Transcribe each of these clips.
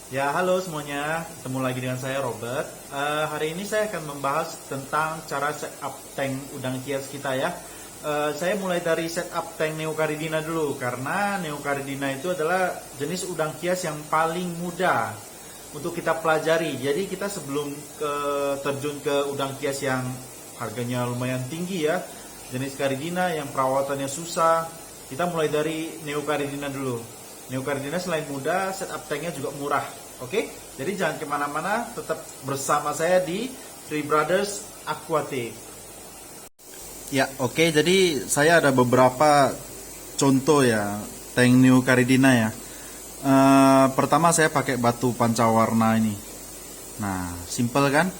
Ya, halo semuanya. Ketemu lagi dengan saya Robert. Hari ini saya akan membahas tentang cara setup tank udang hias kita ya. Saya mulai dari setup tank Neocaridina dulu karena Neocaridina itu adalah jenis udang hias yang paling mudah untuk kita pelajari. Jadi kita sebelum terjun ke udang hias yang harganya lumayan tinggi ya, jenis Caridina yang perawatannya susah, kita mulai dari Neocaridina dulu. Neocaridina selain mudah, setup tanknya juga murah. Oke, jadi jangan kemana-mana, tetap bersama saya di Three Brothers Aquatic. Ya, oke. Jadi saya ada beberapa contoh ya tank Neocaridina ya. Pertama saya pakai batu pancawarna ini. Nah, simple kan?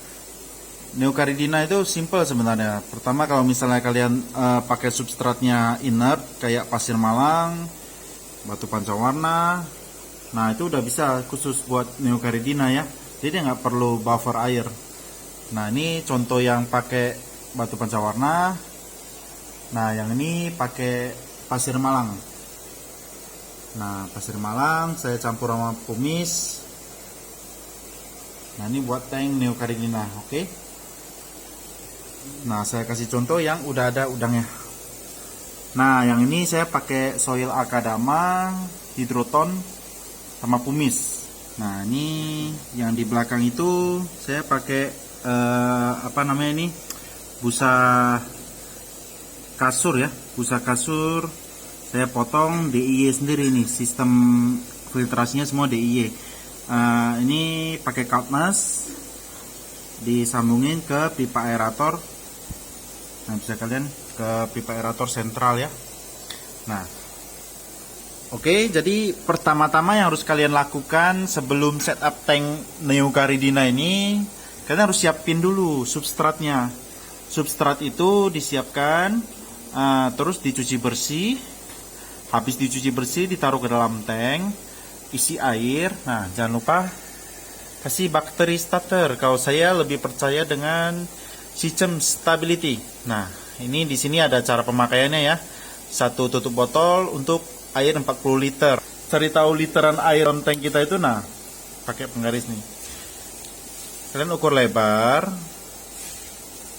Neocaridina itu simple sebenarnya. Pertama kalau misalnya kalian pakai substratnya inert kayak pasir malang, batu pancawarna, nah itu udah bisa khusus buat Neocaridina ya, jadi nggak perlu buffer air. Nah ini contoh yang pakai batu pancawarna. Nah yang ini pakai pasir malang. Nah pasir malang saya campur sama pumis. Nah ini buat tank Neocaridina. Oke. Nah saya kasih contoh yang udah ada udangnya. Nah, yang ini saya pakai soil akadama, hidroton, sama pumis. Nah, ini yang di belakang itu saya pakai apa namanya ini? Busa kasur ya, busa kasur. Saya potong DIY sendiri nih, sistem filtrasinya semua DIY. Ini pakai Kaltmas, disambungin ke pipa aerator. Nah, bisa kalian ke pipa aerator sentral ya. Nah, oke, jadi pertama-tama yang harus kalian lakukan sebelum setup tank Neocaridina ini, kalian harus siapin dulu substratnya. Substrat itu disiapkan, terus dicuci bersih. Habis dicuci bersih, ditaruh ke dalam tank, isi air. Nah, jangan lupa kasih bakteri starter. Kalau saya lebih percaya dengan sistem stability. Nah, ini di sini ada cara pemakaiannya ya. Satu tutup botol untuk air 40 liter. Cari tahu literan air dalam tank kita itu, nah, pakai penggaris nih. Kalian ukur lebar.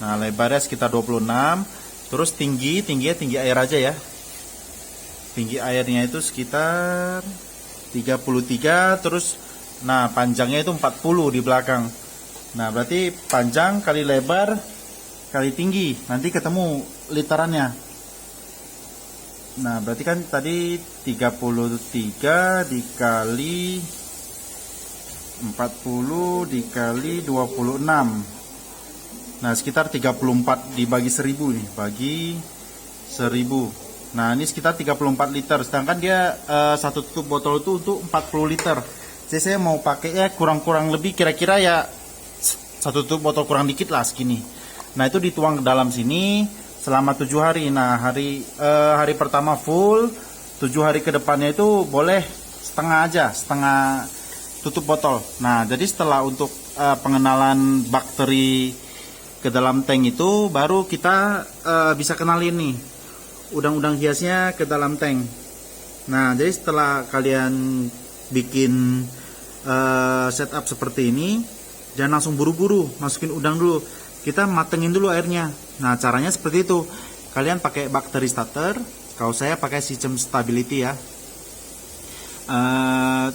Nah, lebarnya sekitar 26. Terus tingginya tinggi air aja ya. Tinggi airnya itu sekitar 33, terus nah, panjangnya itu 40 di belakang. Nah, berarti panjang kali lebar kali tinggi, nanti ketemu literannya. Nah, berarti kan tadi 33 dikali 40 dikali 26. Nah, sekitar 34 dibagi 1000 nih, bagi 1000. Nah, ini sekitar 34 liter, sedangkan dia satu tutup botol itu untuk 40 liter. Jadi saya mau pakainya kurang-kurang lebih kira-kira ya satu tutup botol kurang dikit lah segini. Nah itu dituang ke dalam sini selama 7 hari. Nah hari pertama full, 7 hari ke depannya itu boleh setengah aja, setengah tutup botol. Nah jadi setelah untuk pengenalan bakteri ke dalam tank itu, baru kita bisa kenalin nih udang-udang hiasnya ke dalam tank. Nah jadi setelah kalian bikin setup seperti ini, jangan langsung buru-buru masukin udang dulu, kita matengin dulu airnya. Nah caranya seperti itu, kalian pakai bakteri starter, kalau saya pakai sistem stability ya.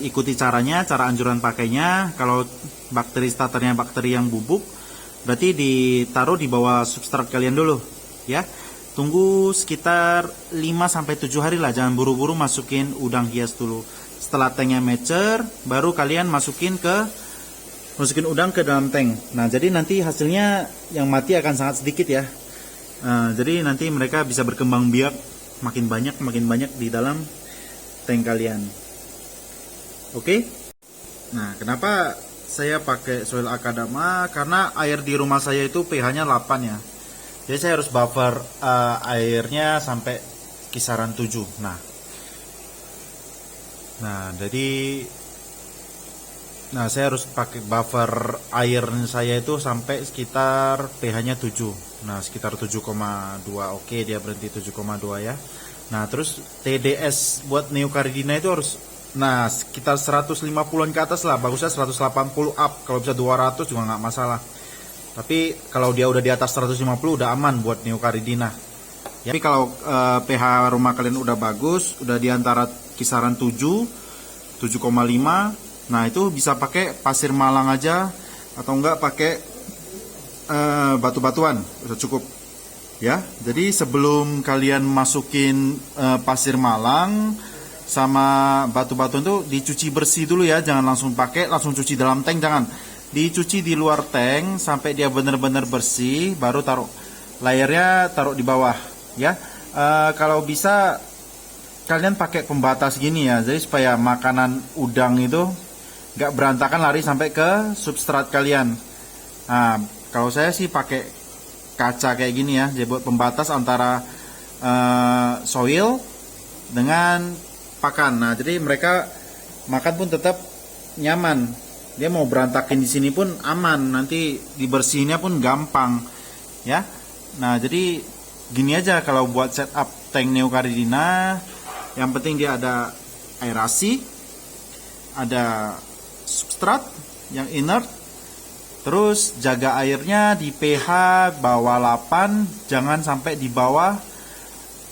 Ikuti caranya, cara anjuran pakainya. Kalau bakteri starternya bakteri yang bubuk, berarti ditaruh di bawah substrat kalian dulu ya. Tunggu sekitar 5-7 hari lah, jangan buru-buru masukin udang hias dulu. Setelah tanknya mature, baru kalian masukin udang ke dalam tank. Nah jadi nanti hasilnya yang mati akan sangat sedikit ya. Jadi nanti mereka bisa berkembang biak makin banyak di dalam tank kalian. Oke. Nah kenapa saya pakai soil akadama? Karena air di rumah saya itu pH-nya 8 ya. Jadi saya harus buffer airnya sampai kisaran 7. Nah, saya harus pakai buffer air saya itu sampai sekitar pH-nya 7. Nah, sekitar 7,2. Oke, dia berhenti 7,2 ya. Nah, terus TDS buat Neocaridina itu harus Nah, sekitar 150-an ke atas lah, bagusnya 180 up, kalau bisa 200 juga nggak masalah. Tapi kalau dia udah di atas 150 udah aman buat Neocaridina. Ya. Tapi kalau pH rumah kalian udah bagus, udah di antara kisaran 7, 7,5, nah itu bisa pakai pasir malang aja atau enggak pakai batu-batuan, udah cukup. Ya, jadi sebelum kalian masukin pasir malang sama batu-batuan itu dicuci bersih dulu ya, jangan langsung pakai, langsung cuci dalam tank, jangan. Dicuci di luar tank sampai dia benar-benar bersih, baru taruh layernya, taruh di bawah ya. Kalau bisa kalian pakai pembatas gini ya, jadi supaya makanan udang itu nggak berantakan lari sampai ke substrat kalian. Nah, kalau saya sih pakai kaca kayak gini ya, jadi buat pembatas antara soil dengan pakan. Nah, jadi mereka makan pun tetap nyaman. Dia mau berantakin di sini pun aman, nanti dibersihinnya pun gampang, ya. Nah, jadi gini aja kalau buat setup tank Neocaridina, yang penting dia ada aerasi, ada substrat yang inert, terus jaga airnya di pH bawah 8, jangan sampai di bawah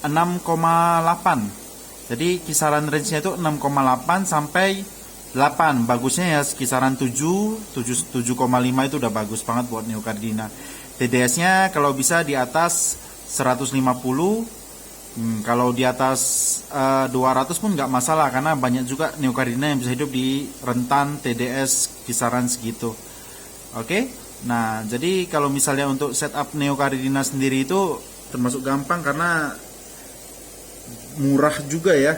6,8. Jadi kisaran range-nya itu 6,8 sampai 8. Bagusnya ya kisaran 7,5 itu udah bagus banget buat Neocaridina. TDS-nya kalau bisa di atas 150. Kalau di atas 200 pun nggak masalah, karena banyak juga Neocaridina yang bisa hidup di rentan TDS kisaran segitu. Oke. Nah, jadi kalau misalnya untuk setup Neocaridina sendiri itu termasuk gampang karena murah juga ya,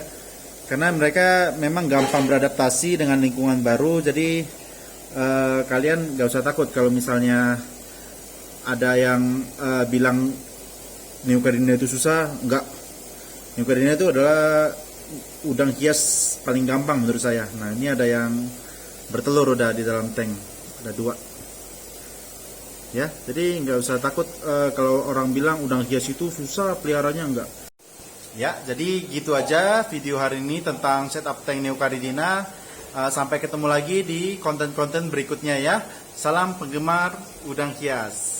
karena mereka memang gampang beradaptasi dengan lingkungan baru. Jadi kalian nggak usah takut kalau misalnya ada yang bilang Neocaridina itu susah. Enggak, Neocaridina itu adalah udang hias paling gampang menurut saya. Nah, ini ada yang bertelur udah di dalam tank, ada 2 ya. Jadi nggak usah takut kalau orang bilang udang hias itu susah peliharanya, enggak. Ya, jadi gitu aja video hari ini tentang setup tank Neocaridina. Sampai ketemu lagi di konten-konten berikutnya ya. Salam penggemar udang hias.